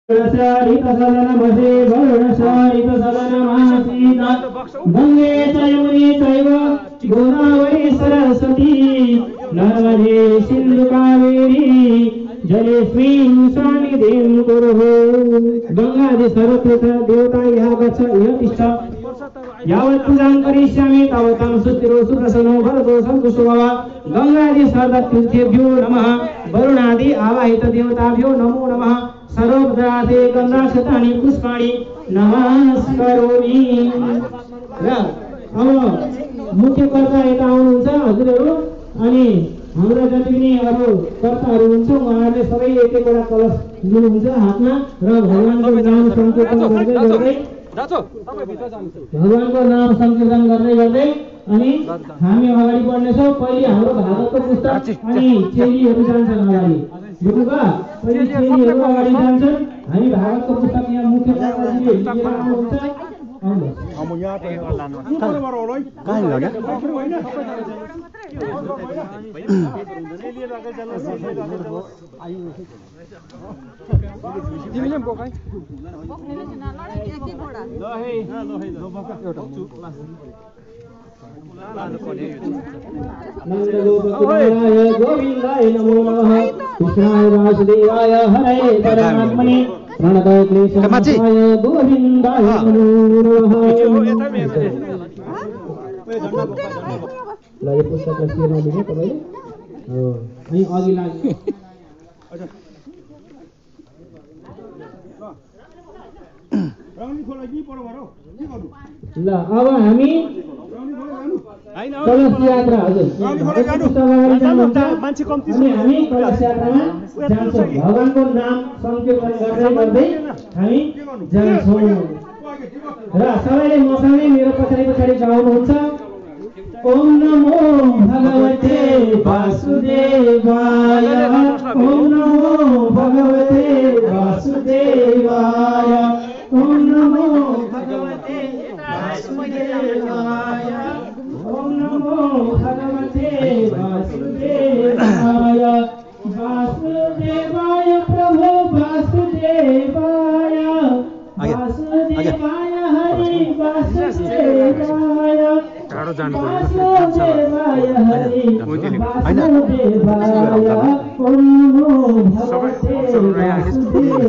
सारित सदनमसे वरुणसारित सदनमासीत गंगे च यमुने चैव गोदावरी सरस्वती नर्मदे सिन्धु कावेरी जलेस्मिन् सन्निधिं कुरु। गंगादि सर्वत्र देवता यहाँ गच्छ यहाँ तिष्ठ यावत् पूजां करिष्यामि तावतं सुस्थिरो सुप्रसन्नो भवतो सन्तुष्टो भव। गंगादि सर्वतीर्थेभ्यो नमः वरुणादि आवाहित देवताभ्यो नमो नमः। सर्वोपचारार्थे गन्धाक्षतानि पुष्पाणि नमस्करोमि। र अब मुख्य कर्ता यता आउनुहुन्छ हजुरहरू अनि हाम्रा जति पनि अब कर्ताहरू हुन्छ उहाँहरूले सबै एक एकवटा कलश लिनुहुन्छ हातमा र भगवानको नाम संकीर्तन गर्दै भगवानको नाम संकीर्तन गर्दै गर्दै अनि हामी अगाडि बढ्नेछौँ। पहिले हाम्रो भागवतको पुस्तक अनि चेलीहरू जान्छन् अगाडि बुझ्नुभयो। पहिले चेलीहरू अगाडि जान्छन् हामी भागवतको पुस्तक यहाँ मुख्य कर्ताजीले लिएर आउनुहुन्छ। नन्दगोपकुमाराय गोविन्दाय नमो नमः। कृष्णाय वासुदेवाय हरे परमात्मने प्रणतः क्लेशनाशाय गोविन्दाय नमो नमः। ल यो पुस्तकलाई सेवा दिनु तपाईले अनि अघि लाग्नु। ल अब हामी कलश यात्रा हजुर अनि हामी कलश यात्रामा जान्छौँ। भगवानको नाम संकीर्तन गर्दै गर्दै हामी जान्छौँ र सबैले मसँगै मेरो पछाडि पछाडि गाउनुहुन्छ। ओम नमो भगवते वासुदेवाय ओम नमो भगवते वासुदेवाय ओम नमो भगवते वासुदेवाय ओम नमो भगवते वासुदेवाय वासुदेवाय प्रभु वासुदेवाय वासुदेवाय हरि वासुदेवाय वासुदेवाय हरि वासुदेवाय ओम नमो भगवते वासुदेवाय।